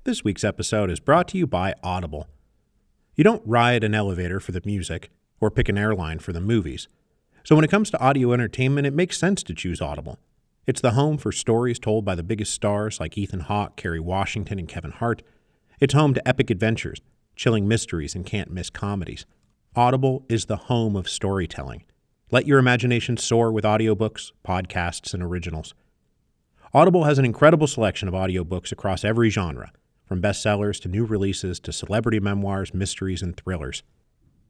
This week's episode is brought to you by Audible. You don't ride an elevator for the music or pick an airline for the movies. So when it comes to audio entertainment, it makes sense to choose Audible. It's the home for stories told by the biggest stars like Ethan Hawke, Kerry Washington, and Kevin Hart. It's home to epic adventures, chilling mysteries, and can't-miss comedies. Audible is the home of storytelling. Let your imagination soar with audiobooks, podcasts, and originals. Audible has an incredible selection of audiobooks across every genre, from bestsellers to new releases to celebrity memoirs, mysteries, and thrillers.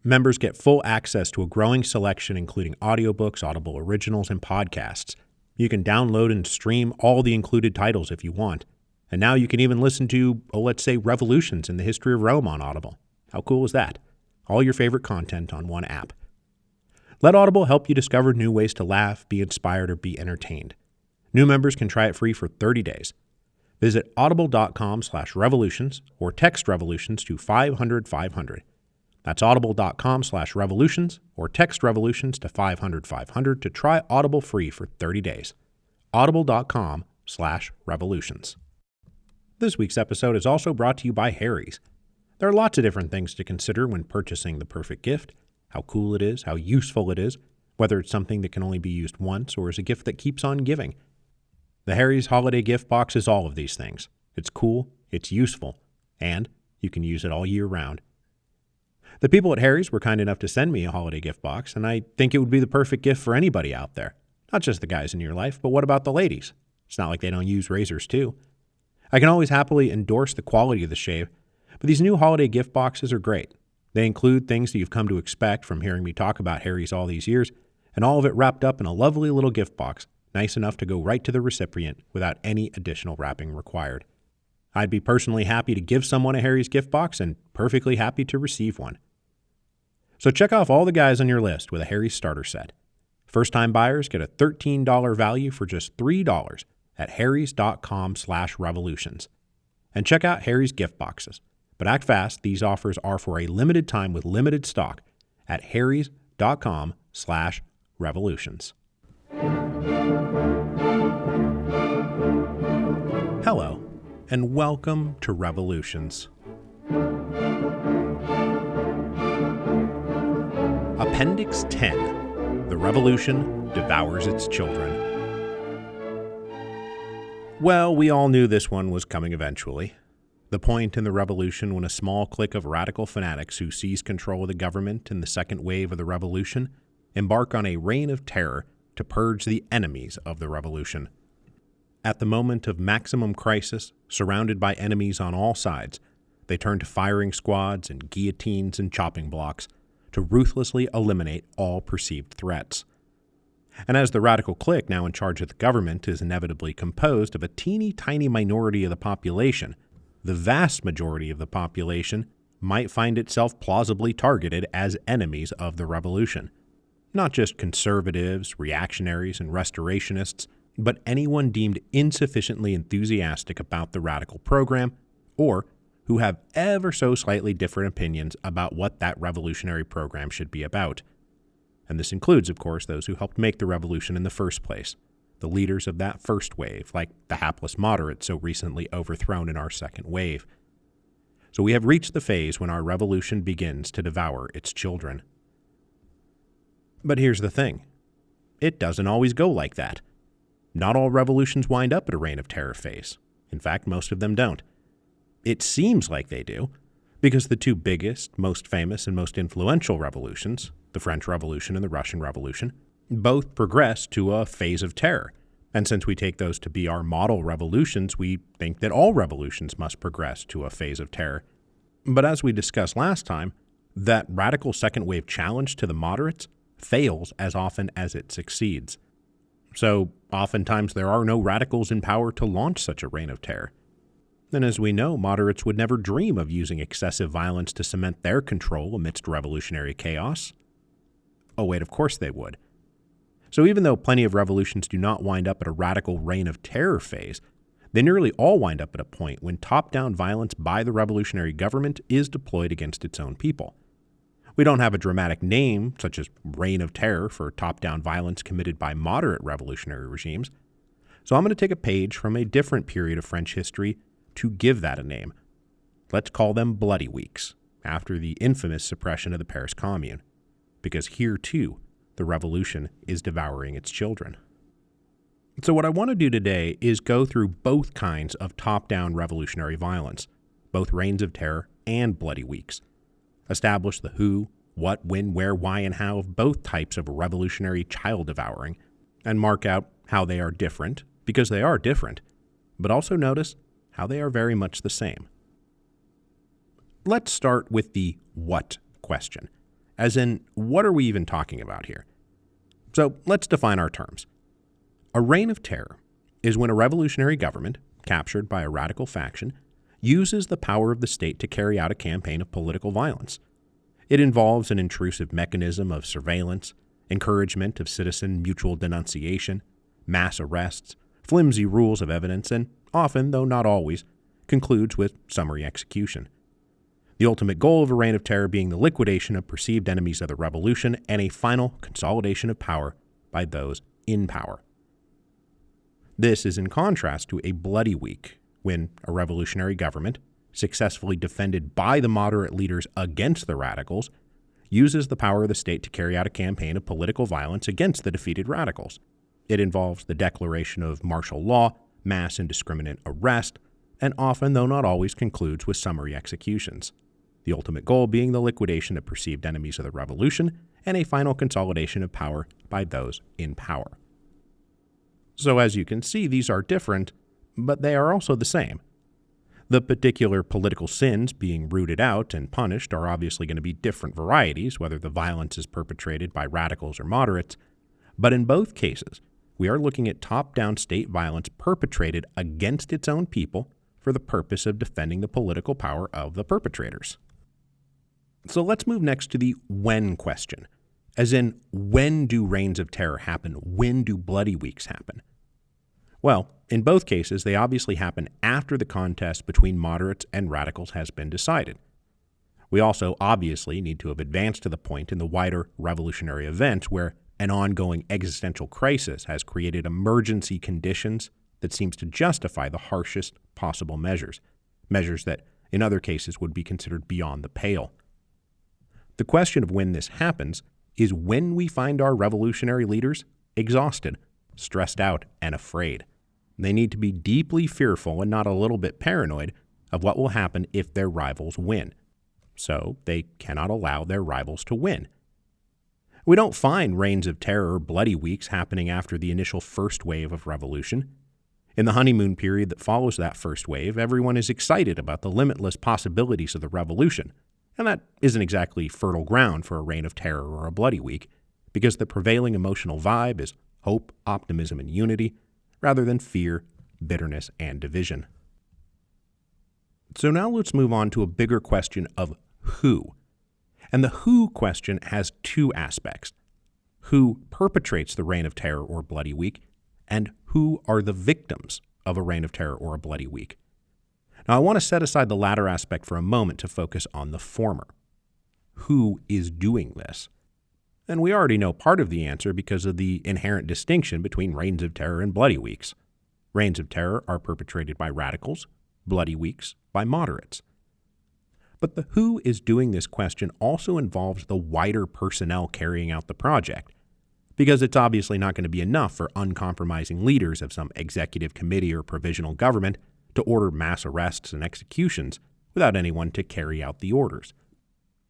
Members get full access to a growing selection including audiobooks, Audible originals, and podcasts. You can download and stream all the included titles if you want. And now you can even listen to, let's say, Revolutions in the History of Rome on Audible. How cool is that? All your favorite content on one app. Let Audible help you discover new ways to laugh, be inspired, or be entertained. New members can try it free for 30 days. Visit audible.com/revolutions or text revolutions to 500-500. That's audible.com/revolutions or text revolutions to 500-500 to try Audible free for 30 days. audible.com/revolutions. This week's episode is also brought to you by Harry's. There are lots of different things to consider when purchasing the perfect gift: how cool it is, how useful it is, whether it's something that can only be used once or is a gift that keeps on giving. The Harry's Holiday Gift Box is all of these things. It's cool, it's useful, and you can use it all year round. The people at Harry's were kind enough to send me a holiday gift box, and I think it would be the perfect gift for anybody out there. Not just the guys in your life, but what about the ladies? It's not like they don't use razors too. I can always happily endorse the quality of the shave, but these new holiday gift boxes are great. They include things that you've come to expect from hearing me talk about Harry's all these years, and all of it wrapped up in a lovely little gift box, nice enough to go right to the recipient without any additional wrapping required. I'd be personally happy to give someone a Harry's gift box and perfectly happy to receive one. So check off all the guys on your list with a Harry's starter set. First-time buyers get a $13 value for just $3 at harrys.com/revolutions. And check out Harry's gift boxes. But act fast, these offers are for a limited time with limited stock at harrys.com/revolutions. Hello, and welcome to Revolutions. Appendix 10, The Revolution Devours Its Children. Well, we all knew this one was coming eventually. The point in the revolution when a small clique of radical fanatics who seize control of the government in the second wave of the revolution embark on a reign of terror to purge the enemies of the revolution. At the moment of maximum crisis, surrounded by enemies on all sides, they turn to firing squads and guillotines and chopping blocks to ruthlessly eliminate all perceived threats. And as the radical clique now in charge of the government is inevitably composed of a teeny tiny minority of the population, the vast majority of the population might find itself plausibly targeted as enemies of the revolution. Not just conservatives, reactionaries, and restorationists, but anyone deemed insufficiently enthusiastic about the radical program, or who have ever so slightly different opinions about what that revolutionary program should be about. And this includes, of course, those who helped make the revolution in the first place, the leaders of that first wave, like the hapless moderates so recently overthrown in our second wave. So we have reached the phase when our revolution begins to devour its children. But here's the thing. It doesn't always go like that. Not all revolutions wind up at a reign of terror phase. In fact, most of them don't. It seems like they do, because the two biggest, most famous, and most influential revolutions, the French Revolution and the Russian Revolution, both progress to a phase of terror. And since we take those to be our model revolutions, we think that all revolutions must progress to a phase of terror. But as we discussed last time, that radical second wave challenge to the moderates fails as often as it succeeds. So oftentimes there are no radicals in power to launch such a reign of terror. And as we know, moderates would never dream of using excessive violence to cement their control amidst revolutionary chaos. Oh wait, of course they would. So even though plenty of revolutions do not wind up at a radical reign of terror phase, they nearly all wind up at a point when top-down violence by the revolutionary government is deployed against its own people. We don't have a dramatic name, such as Reign of Terror, for top-down violence committed by moderate revolutionary regimes, so I'm going to take a page from a different period of French history to give that a name, Let's call them Bloody Weeks, after the infamous suppression of the Paris Commune, because here too, the revolution is devouring its children. So what I want to do today is go through both kinds of top-down revolutionary violence, both reigns of terror and Bloody Weeks, establish the who, what, when, where, why, and how of both types of revolutionary child devouring, and mark out how they are different, because they are different, but also notice how they are very much the same. Let's start with the what question, as in, what are we even talking about here? So let's define our terms. A reign of terror is when a revolutionary government, captured by a radical faction, uses the power of the state to carry out a campaign of political violence. It involves an intrusive mechanism of surveillance, encouragement of citizen mutual denunciation, mass arrests, flimsy rules of evidence, and often, though not always, concludes with summary execution. The ultimate goal of a reign of terror being the liquidation of perceived enemies of the revolution and a final consolidation of power by those in power. This is in contrast to a bloody week, when a revolutionary government, successfully defended by the moderate leaders against the radicals, uses the power of the state to carry out a campaign of political violence against the defeated radicals. It involves the declaration of martial law, mass indiscriminate arrest, and often, though not always, concludes with summary executions. The ultimate goal being the liquidation of perceived enemies of the revolution and a final consolidation of power by those in power. So as you can see, these are different, but they are also the same. The particular political sins being rooted out and punished are obviously going to be different varieties, whether the violence is perpetrated by radicals or moderates, but in both cases, we are looking at top-down state violence perpetrated against its own people for the purpose of defending the political power of the perpetrators. So let's move next to the when question, as in, when do reigns of terror happen? When do bloody weeks happen? Well, in both cases, they obviously happen after the contest between moderates and radicals has been decided. We also obviously need to have advanced to the point in the wider revolutionary events where an ongoing existential crisis has created emergency conditions that seems to justify the harshest possible measures that in other cases would be considered beyond the pale. The question of when this happens is when we find our revolutionary leaders exhausted, stressed out, and afraid. They need to be deeply fearful and not a little bit paranoid of what will happen if their rivals win. So they cannot allow their rivals to win. We don't find reigns of terror or bloody weeks happening after the initial first wave of revolution. In the honeymoon period that follows that first wave, everyone is excited about the limitless possibilities of the revolution. And that isn't exactly fertile ground for a reign of terror or a bloody week, because the prevailing emotional vibe is hope, optimism, and unity, rather than fear, bitterness, and division. So now let's move on to a bigger question of who. And the who question has two aspects: who perpetrates the reign of terror or bloody week, and who are the victims of a reign of terror or a bloody week. Now, I want to set aside the latter aspect for a moment to focus on the former. Who is doing this? And we already know part of the answer because of the inherent distinction between reigns of terror and bloody weeks. Reigns of terror are perpetrated by radicals, bloody weeks by moderates. But the who is doing this question also involves the wider personnel carrying out the project, because it's obviously not going to be enough for uncompromising leaders of some executive committee or provisional government to order mass arrests and executions without anyone to carry out the orders.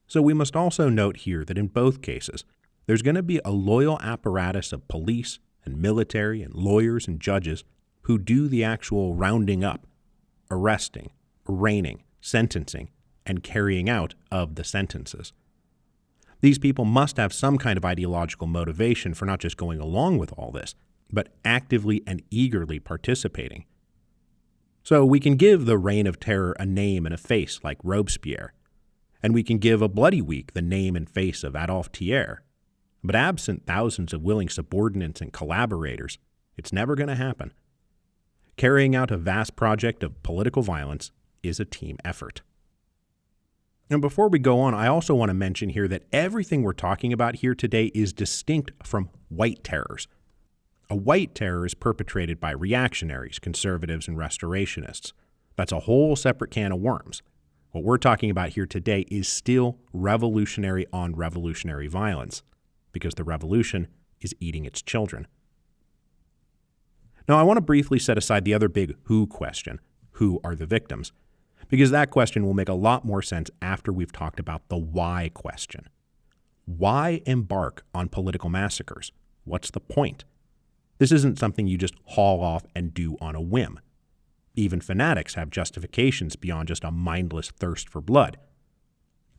So we must also note here that in both cases, there's going to be a loyal apparatus of police and military and lawyers and judges who do the actual rounding up, arresting, arraigning, sentencing, and carrying out of the sentences. These people must have some kind of ideological motivation for not just going along with all this, but actively and eagerly participating. So we can give the reign of terror a name and a face like Robespierre, and we can give a bloody week the name and face of Adolphe Thiers. But absent thousands of willing subordinates and collaborators, it's never going to happen. Carrying out a vast project of political violence is a team effort. And before we go on, I also want to mention here that everything we're talking about here today is distinct from white terrors. A white terror is perpetrated by reactionaries, conservatives, and restorationists. That's a whole separate can of worms. What we're talking about here today is still revolutionary on revolutionary violence, because the revolution is eating its children. Now, I want to briefly set aside the other big who question. Who are the victims? Because that question will make a lot more sense after we've talked about the why question. Why embark on political massacres? What's the point? This isn't something you just haul off and do on a whim. Even fanatics have justifications beyond just a mindless thirst for blood.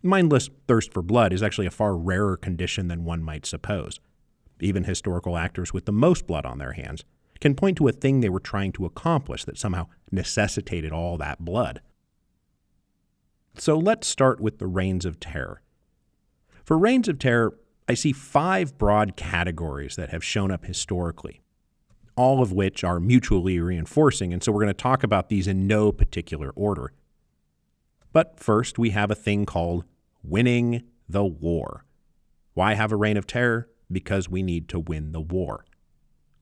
Mindless thirst for blood is actually a far rarer condition than one might suppose. Even historical actors with the most blood on their hands can point to a thing they were trying to accomplish that somehow necessitated all that blood. So let's start with the reigns of terror. For reigns of terror, I see 5 broad categories that have shown up historically, all of which are mutually reinforcing, and so we're going to talk about these in no particular order. But first, we have a thing called winning the war. Why have a reign of terror? Because we need to win the war.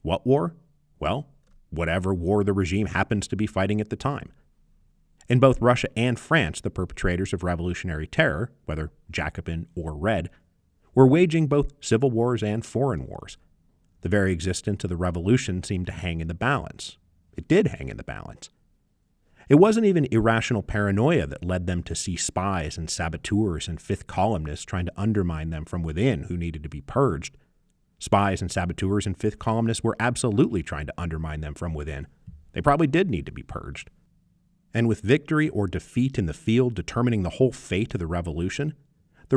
What war? Well, whatever war the regime happens to be fighting at the time. In both Russia and France, the perpetrators of revolutionary terror, whether Jacobin or Red, were waging both civil wars and foreign wars. The very existence of the revolution seemed to hang in the balance. It did hang in the balance. It wasn't even irrational paranoia that led them to see spies and saboteurs and fifth columnists trying to undermine them from within who needed to be purged. Spies and saboteurs and fifth columnists were absolutely trying to undermine them from within. They probably did need to be purged. And with victory or defeat in the field determining the whole fate of the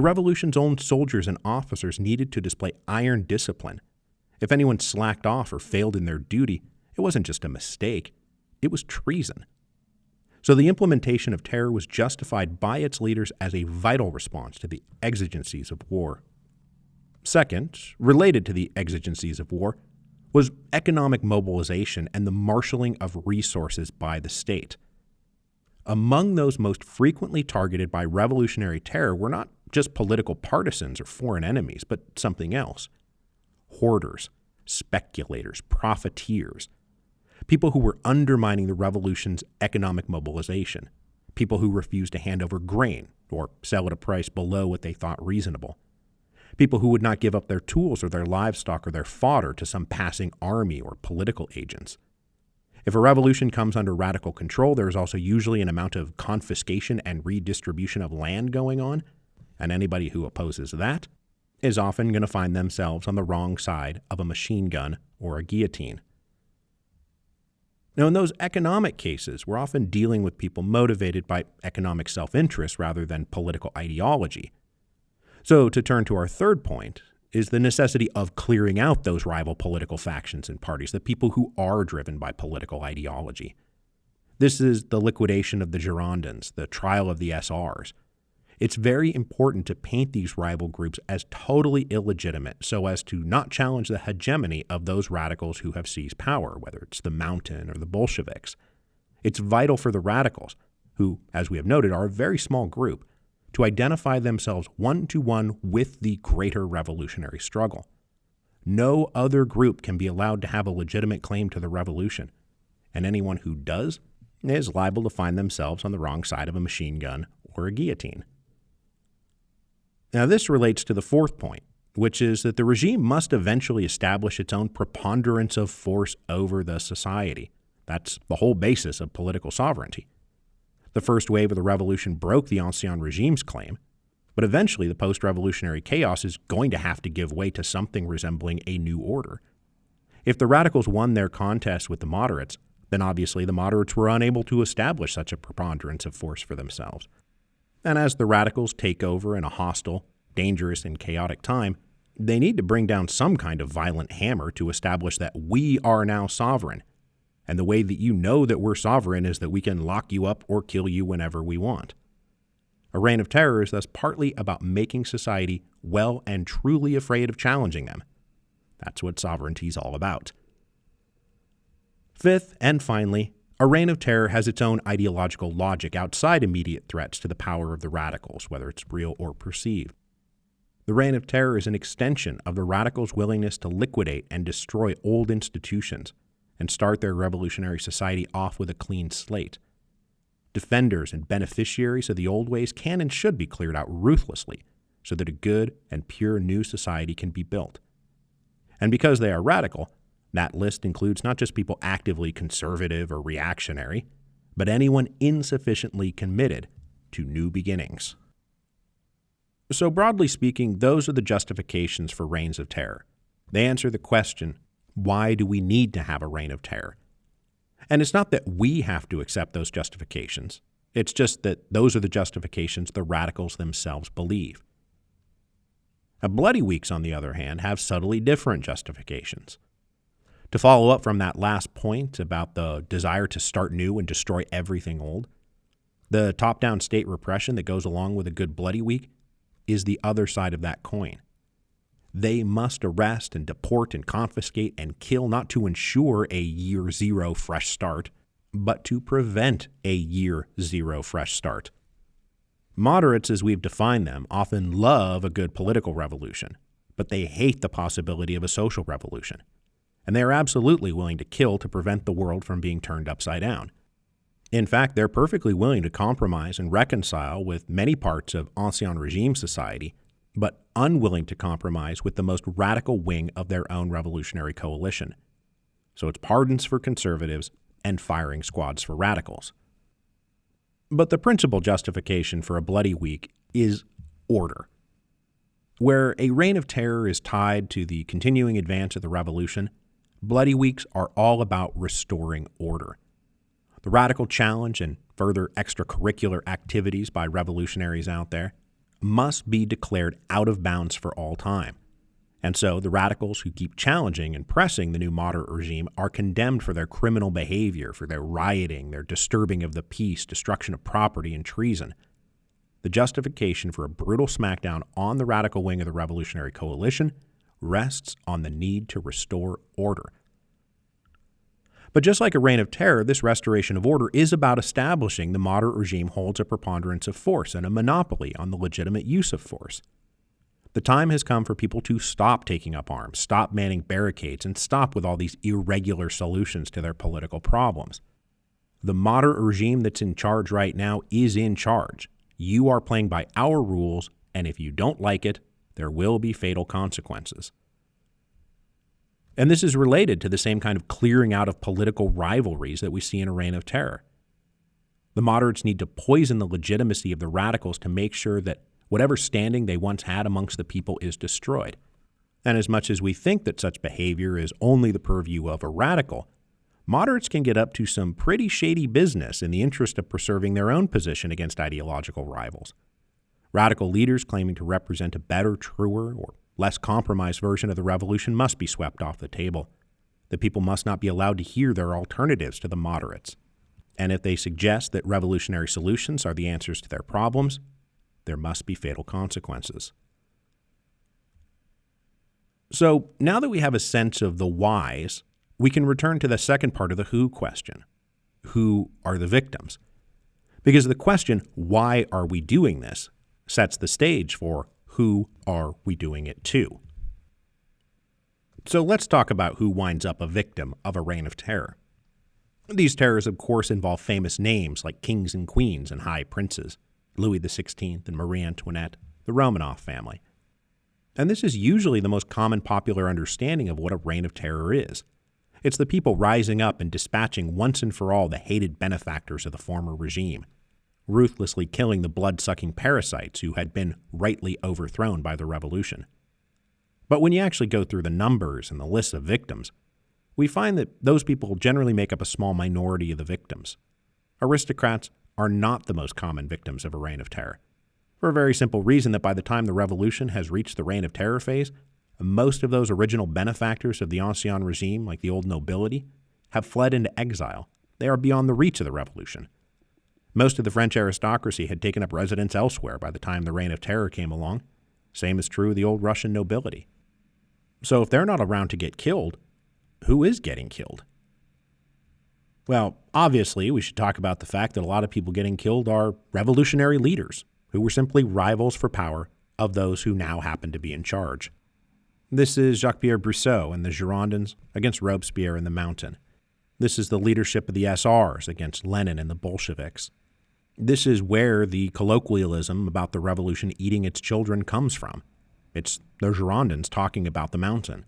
revolution's own soldiers and officers needed to display iron discipline. If anyone slacked off or failed in their duty, it wasn't just a mistake, it was treason. So the implementation of terror was justified by its leaders as a vital response to the exigencies of war. Second, related to the exigencies of war, was economic mobilization and the marshaling of resources by the state. Among those most frequently targeted by revolutionary terror were not just political partisans or foreign enemies, but something else. Hoarders, speculators, profiteers, people who were undermining the revolution's economic mobilization, people who refused to hand over grain or sell at a price below what they thought reasonable, people who would not give up their tools or their livestock or their fodder to some passing army or political agents. If a revolution comes under radical control, there is also usually an amount of confiscation and redistribution of land going on, and anybody who opposes that is often going to find themselves on the wrong side of a machine gun or a guillotine. Now, in those economic cases, we're often dealing with people motivated by economic self-interest rather than political ideology. So, to turn to our third point, is the necessity of clearing out those rival political factions and parties, the people who are driven by political ideology. This is the liquidation of the Girondins, the trial of the SRs. It's very important to paint these rival groups as totally illegitimate so as to not challenge the hegemony of those radicals who have seized power, whether it's the Mountain or the Bolsheviks. It's vital for the radicals, who, as we have noted, are a very small group, to identify themselves one-to-one with the greater revolutionary struggle. No other group can be allowed to have a legitimate claim to the revolution, and anyone who does is liable to find themselves on the wrong side of a machine gun or a guillotine. Now, this relates to the fourth point, which is that the regime must eventually establish its own preponderance of force over the society. That's the whole basis of political sovereignty. The first wave of the revolution broke the ancien regime's claim, but eventually the post-revolutionary chaos is going to have to give way to something resembling a new order. If the radicals won their contest with the moderates, then obviously the moderates were unable to establish such a preponderance of force for themselves. And as the radicals take over in a hostile, dangerous, and chaotic time, they need to bring down some kind of violent hammer to establish that we are now sovereign. And the way that you know that we're sovereign is that we can lock you up or kill you whenever we want. A reign of terror is thus partly about making society well and truly afraid of challenging them. That's what sovereignty is all about. Fifth, and finally, a reign of terror has its own ideological logic outside immediate threats to the power of the radicals, whether it's real or perceived. The reign of terror is an extension of the radicals' willingness to liquidate and destroy old institutions and start their revolutionary society off with a clean slate. Defenders and beneficiaries of the old ways can and should be cleared out ruthlessly so that a good and pure new society can be built. And because they are radical, that list includes not just people actively conservative or reactionary, but anyone insufficiently committed to new beginnings. So broadly speaking, those are the justifications for reigns of terror. They answer the question, why do we need to have a reign of terror? And it's not that we have to accept those justifications. It's just that those are the justifications the radicals themselves believe. Now, Bloody Weeks, on the other hand, have subtly different justifications. To follow up from that last point about the desire to start new and destroy everything old, the top-down state repression that goes along with a good Bloody Week is the other side of that coin. They must arrest and deport and confiscate and kill not to ensure a year zero fresh start, but to prevent a year zero fresh start. Moderates, as we've defined them, often love a good political revolution, but they hate the possibility of a social revolution. And they are absolutely willing to kill to prevent the world from being turned upside down. In fact, they're perfectly willing to compromise and reconcile with many parts of ancien regime society, but unwilling to compromise with the most radical wing of their own revolutionary coalition. So it's pardons for conservatives and firing squads for radicals. But the principal justification for a Bloody Week is order. Where a reign of terror is tied to the continuing advance of the revolution, Bloody Weeks are all about restoring order. The radical challenge and further extracurricular activities by revolutionaries out there must be declared out of bounds for all time. And so the radicals who keep challenging and pressing the new moderate regime are condemned for their criminal behavior, for their rioting, their disturbing of the peace, destruction of property, and treason. The justification for a brutal smackdown on the radical wing of the revolutionary coalition rests on the need to restore order. But just like a reign of terror, this restoration of order is about establishing the moderate regime holds a preponderance of force and a monopoly on the legitimate use of force. The time has come for people to stop taking up arms, stop manning barricades, and stop with all these irregular solutions to their political problems. The moderate regime that's in charge right now is in charge. You are playing by our rules, and if you don't like it, there will be fatal consequences. And this is related to the same kind of clearing out of political rivalries that we see in a reign of terror. The moderates need to poison the legitimacy of the radicals to make sure that whatever standing they once had amongst the people is destroyed. And as much as we think that such behavior is only the purview of a radical, moderates can get up to some pretty shady business in the interest of preserving their own position against ideological rivals. Radical leaders claiming to represent a better, truer, or less compromised version of the revolution must be swept off the table. The people must not be allowed to hear their alternatives to the moderates. And if they suggest that revolutionary solutions are the answers to their problems, there must be fatal consequences. So now that we have a sense of the whys, we can return to the second part of the who question. Who are the victims? Because the question, why are we doing this, sets the stage for who are we doing it to? So let's talk about who winds up a victim of a reign of terror. These terrors, of course, involve famous names like kings and queens and high princes, Louis XVI and Marie Antoinette, the Romanov family. And this is usually the most common popular understanding of what a reign of terror is. It's the people rising up and dispatching once and for all the hated benefactors of the former regime, ruthlessly killing the blood-sucking parasites who had been rightly overthrown by the revolution. But when you actually go through the numbers and the lists of victims, we find that those people generally make up a small minority of the victims. Aristocrats are not the most common victims of a reign of terror, for a very simple reason that by the time the revolution has reached the reign of terror phase, most of those original benefactors of the ancien regime, like the old nobility, have fled into exile. They are beyond the reach of the revolution. Most of the French aristocracy had taken up residence elsewhere by the time the reign of terror came along. Same is true of the old Russian nobility. So if they're not around to get killed, who is getting killed? Well, obviously, we should talk about the fact that a lot of people getting killed are revolutionary leaders who were simply rivals for power of those who now happen to be in charge. This is Jacques-Pierre Brissot and the Girondins against Robespierre and the Mountain. This is the leadership of the SRs against Lenin and the Bolsheviks. This is where the colloquialism about the revolution eating its children comes from. It's the Girondins talking about the mountain.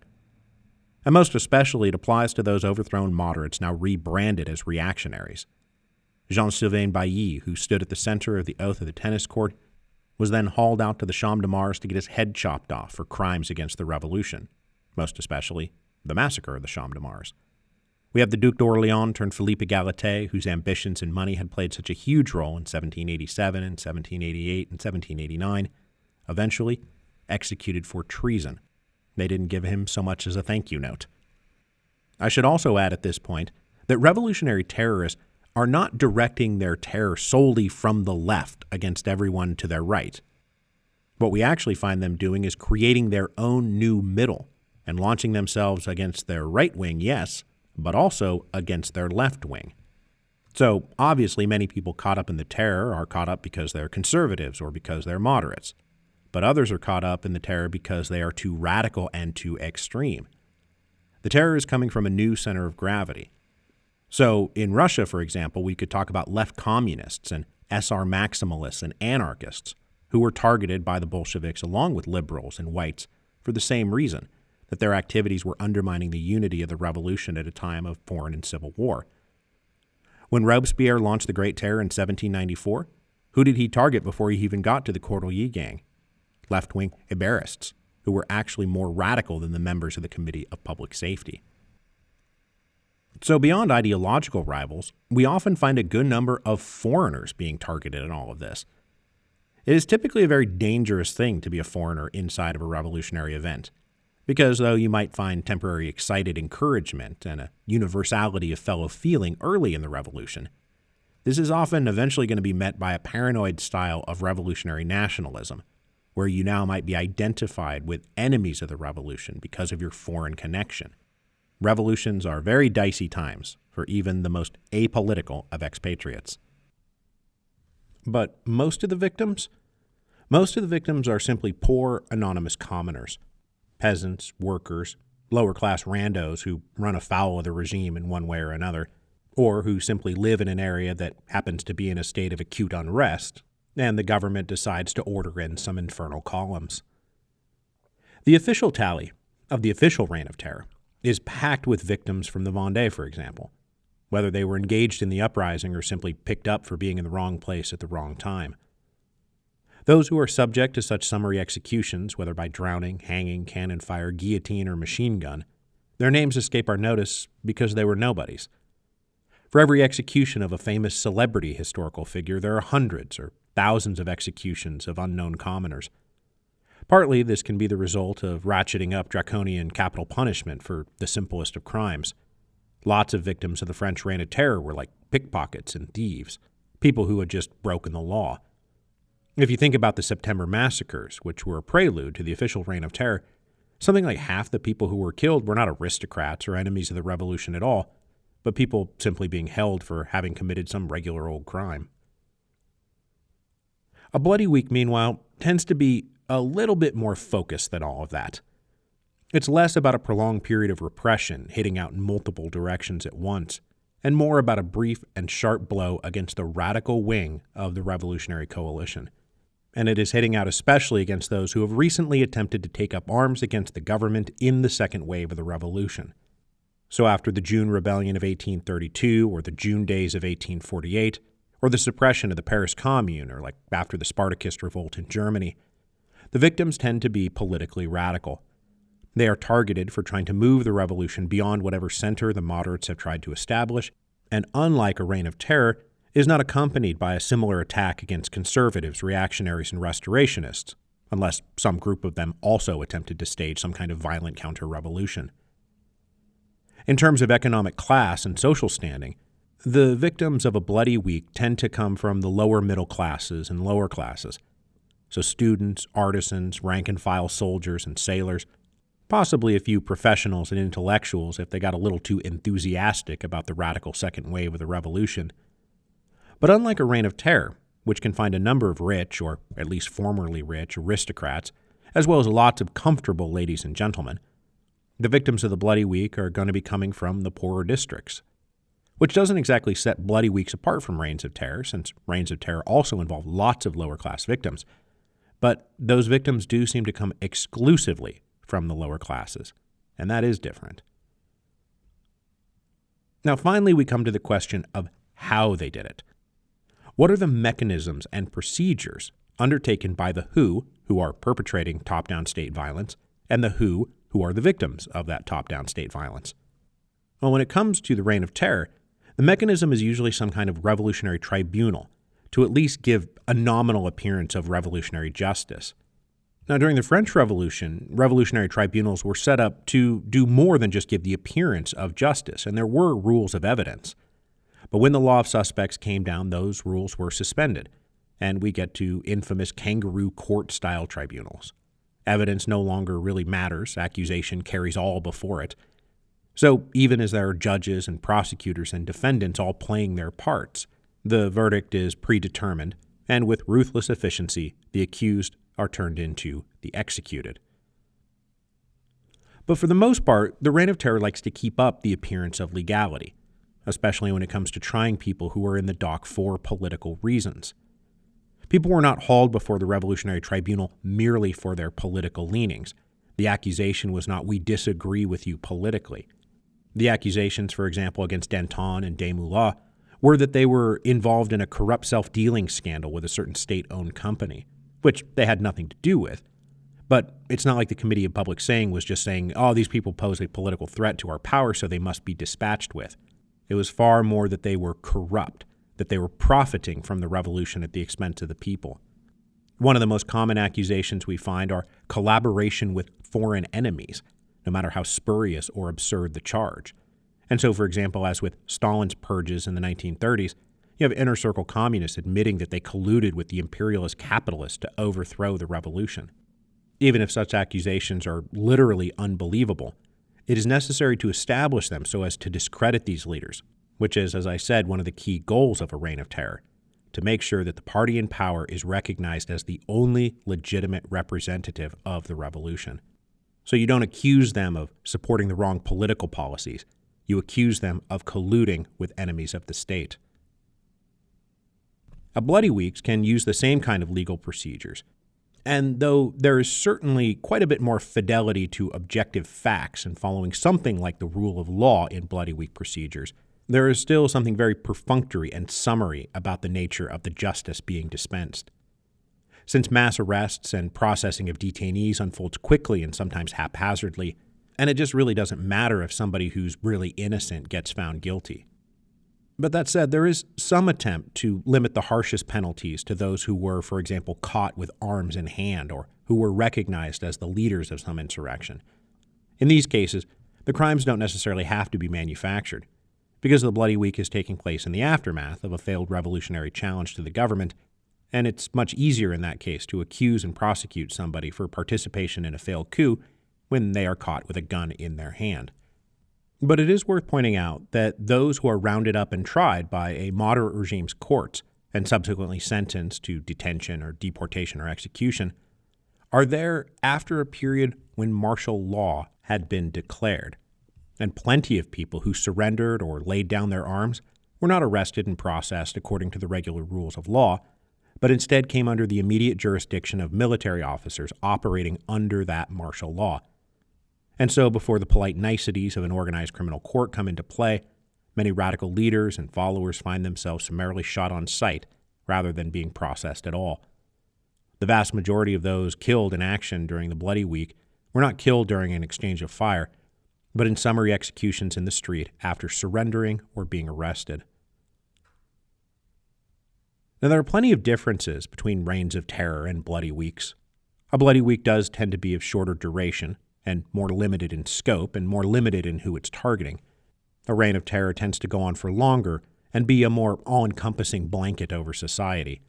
And most especially, it applies to those overthrown moderates now rebranded as reactionaries. Jean-Sylvain Bailly, who stood at the center of the oath of the tennis court, was then hauled out to the Champ de Mars to get his head chopped off for crimes against the revolution, most especially the massacre of the Champ de Mars. We have the Duc d'Orléans turned Philippe Égalité, whose ambitions and money had played such a huge role in 1787 and 1788 and 1789, eventually executed for treason. They didn't give him so much as a thank you note. I should also add at this point that revolutionary terrorists are not directing their terror solely from the left against everyone to their right. What we actually find them doing is creating their own new middle and launching themselves against their right wing, yes, but also against their left wing. So obviously many people caught up in the terror are caught up because they're conservatives or because they're moderates. But others are caught up in the terror because they are too radical and too extreme. The terror is coming from a new center of gravity. So in Russia, for example, we could talk about left communists and SR maximalists and anarchists who were targeted by the Bolsheviks along with liberals and whites for the same reason, that their activities were undermining the unity of the revolution at a time of foreign and civil war. When Robespierre launched the Great Terror in 1794, who did he target before he even got to the Cordelier gang? Left-wing Heberists, who were actually more radical than the members of the Committee of Public Safety. So beyond ideological rivals, we often find a good number of foreigners being targeted in all of this. It is typically a very dangerous thing to be a foreigner inside of a revolutionary event, because though you might find temporary excited encouragement and a universality of fellow feeling early in the revolution, this is often eventually going to be met by a paranoid style of revolutionary nationalism, where you now might be identified with enemies of the revolution because of your foreign connection. Revolutions are very dicey times for even the most apolitical of expatriates. But most of the victims are simply poor, anonymous commoners. Peasants, workers, lower-class randos who run afoul of the regime in one way or another, or who simply live in an area that happens to be in a state of acute unrest, and the government decides to order in some infernal columns. The official tally of the official reign of terror is packed with victims from the Vendée, for example, whether they were engaged in the uprising or simply picked up for being in the wrong place at the wrong time. Those who are subject to such summary executions, whether by drowning, hanging, cannon fire, guillotine, or machine gun, their names escape our notice because they were nobodies. For every execution of a famous celebrity historical figure, there are hundreds or thousands of executions of unknown commoners. Partly, this can be the result of ratcheting up draconian capital punishment for the simplest of crimes. Lots of victims of the French Reign of Terror were like pickpockets and thieves, people who had just broken the law. If you think about the September massacres, which were a prelude to the official Reign of Terror, something like half the people who were killed were not aristocrats or enemies of the revolution at all, but people simply being held for having committed some regular old crime. A Bloody Week, meanwhile, tends to be a little bit more focused than all of that. It's less about a prolonged period of repression hitting out in multiple directions at once, and more about a brief and sharp blow against the radical wing of the revolutionary coalition. And it is hitting out especially against those who have recently attempted to take up arms against the government in the second wave of the revolution. So after the June Rebellion of 1832, or the June Days of 1848, or the suppression of the Paris Commune, or like after the Spartacist revolt in Germany, the victims tend to be politically radical. They are targeted for trying to move the revolution beyond whatever center the moderates have tried to establish, and unlike a reign of terror, is not accompanied by a similar attack against conservatives, reactionaries, and restorationists, unless some group of them also attempted to stage some kind of violent counter-revolution. In terms of economic class and social standing, the victims of a Bloody Week tend to come from the lower middle classes and lower classes. So students, artisans, rank-and-file soldiers, and sailors, possibly a few professionals and intellectuals if they got a little too enthusiastic about the radical second wave of the revolution. But unlike a reign of terror, which can find a number of rich, or at least formerly rich, aristocrats, as well as lots of comfortable ladies and gentlemen, the victims of the Bloody Week are going to be coming from the poorer districts. which doesn't exactly set Bloody Weeks apart from Reigns of Terror, since Reigns of Terror also involved lots of lower-class victims. But those victims do seem to come exclusively from the lower classes, and that is different. Now, finally, we come to the question of how they did it. What are the mechanisms and procedures undertaken by the who are perpetrating top-down state violence, and the who are the victims of that top-down state violence? Well, when it comes to the Reign of Terror, the mechanism is usually some kind of revolutionary tribunal to at least give a nominal appearance of revolutionary justice. Now, during the French Revolution, revolutionary tribunals were set up to do more than just give the appearance of justice, and there were rules of evidence. But when the law of suspects came down, those rules were suspended, and we get to infamous kangaroo court-style tribunals. Evidence no longer really matters. Accusation carries all before it. So even as there are judges and prosecutors and defendants all playing their parts, the verdict is predetermined, and with ruthless efficiency, the accused are turned into the executed. But for the most part, the Reign of Terror likes to keep up the appearance of legality, especially when it comes to trying people who are in the dock for political reasons. People were not hauled before the Revolutionary Tribunal merely for their political leanings. The accusation was not, "we disagree with you politically." The accusations, for example, against Danton and Desmoulins were that they were involved in a corrupt self-dealing scandal with a certain state-owned company, which they had nothing to do with. But it's not like the Committee of Public Saying was just saying, "Oh, these people pose a political threat to our power, so they must be dispatched with." It was far more that they were corrupt, that they were profiting from the revolution at the expense of the people. One of the most common accusations we find are collaboration with foreign enemies, no matter how spurious or absurd the charge. And so, for example, as with Stalin's purges in the 1930s, you have inner circle communists admitting that they colluded with the imperialist capitalists to overthrow the revolution. Even if such accusations are literally unbelievable, it is necessary to establish them so as to discredit these leaders, which is, as I said, one of the key goals of a Reign of Terror, to make sure that the party in power is recognized as the only legitimate representative of the revolution. So you don't accuse them of supporting the wrong political policies. You accuse them of colluding with enemies of the state. A Bloody Weeks can use the same kind of legal procedures. And though there is certainly quite a bit more fidelity to objective facts and following something like the rule of law in Bloody Week procedures, there is still something very perfunctory and summary about the nature of the justice being dispensed. Since mass arrests and processing of detainees unfolds quickly and sometimes haphazardly, and it just really doesn't matter if somebody who's really innocent gets found guilty. But that said, there is some attempt to limit the harshest penalties to those who were, for example, caught with arms in hand or who were recognized as the leaders of some insurrection. In these cases, the crimes don't necessarily have to be manufactured. Because the Bloody Week is taking place in the aftermath of a failed revolutionary challenge to the government, and it's much easier in that case to accuse and prosecute somebody for participation in a failed coup when they are caught with a gun in their hand. But it is worth pointing out that those who are rounded up and tried by a moderate regime's courts and subsequently sentenced to detention or deportation or execution are there after a period when martial law had been declared. And plenty of people who surrendered or laid down their arms were not arrested and processed according to the regular rules of law, but instead came under the immediate jurisdiction of military officers operating under that martial law. And so before the polite niceties of an organized criminal court come into play, many radical leaders and followers find themselves summarily shot on sight rather than being processed at all. The vast majority of those killed in action during the Bloody Week were not killed during an exchange of fire, but in summary executions in the street after surrendering or being arrested. Now, there are plenty of differences between Reigns of Terror and Bloody Weeks. A Bloody Week does tend to be of shorter duration and more limited in scope and more limited in who it's targeting. A Reign of Terror tends to go on for longer and be a more all-encompassing blanket over society.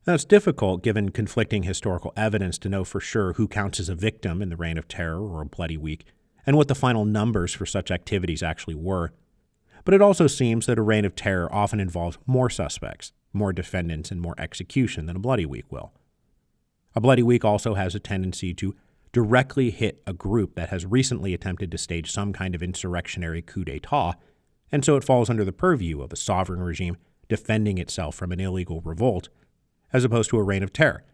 Now, it's difficult, given conflicting historical evidence, to know for sure who counts as a victim in the Reign of Terror or a Bloody Week, and what the final numbers for such activities actually were. But it also seems that a Reign of Terror often involves more suspects, more defendants, and more execution than a Bloody Week will. A Bloody Week also has a tendency to directly hit a group that has recently attempted to stage some kind of insurrectionary coup d'etat, and so it falls under the purview of a sovereign regime defending itself from an illegal revolt, as opposed to a reign of terror,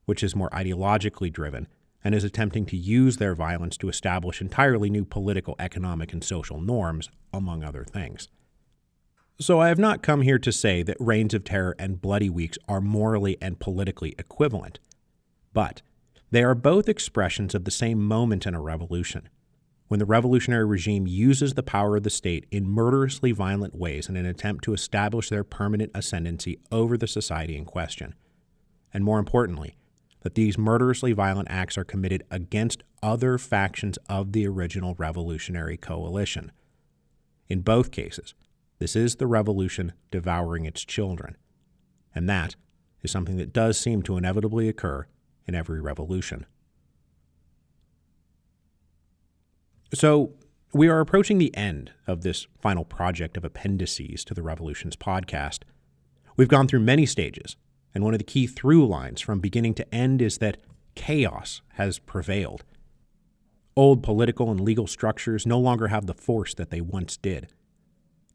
which is more ideologically driven and is attempting to use their violence to establish entirely new political, economic, and social norms, among other things. So I have not come here to say that reigns of terror and bloody weeks are morally and politically equivalent, but they are both expressions of the same moment in a revolution, when the revolutionary regime uses the power of the state in murderously violent ways in an attempt to establish their permanent ascendancy over the society in question, and more importantly, that these murderously violent acts are committed against other factions of the original revolutionary coalition. In both cases, this is the revolution devouring its children, and that is something that does seem to inevitably occur in every revolution. So, we are approaching the end of this final project of Appendices to the Revolutions podcast. We've gone through many stages, and one of the key through lines from beginning to end is that chaos has prevailed. Old political and legal structures no longer have the force that they once did.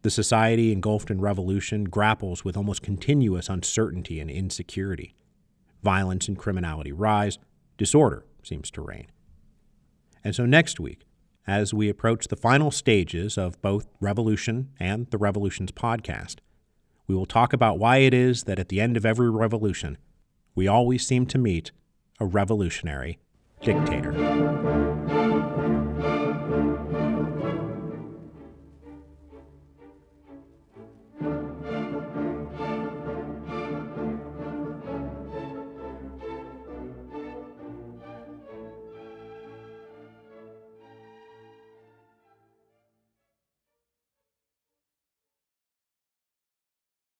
The society engulfed in revolution grapples with almost continuous uncertainty and insecurity. Violence and criminality rise, disorder seems to reign. And so next week, as we approach the final stages of both Revolution and the Revolutions podcast, we will talk about why it is that at the end of every revolution, we always seem to meet a revolutionary dictator.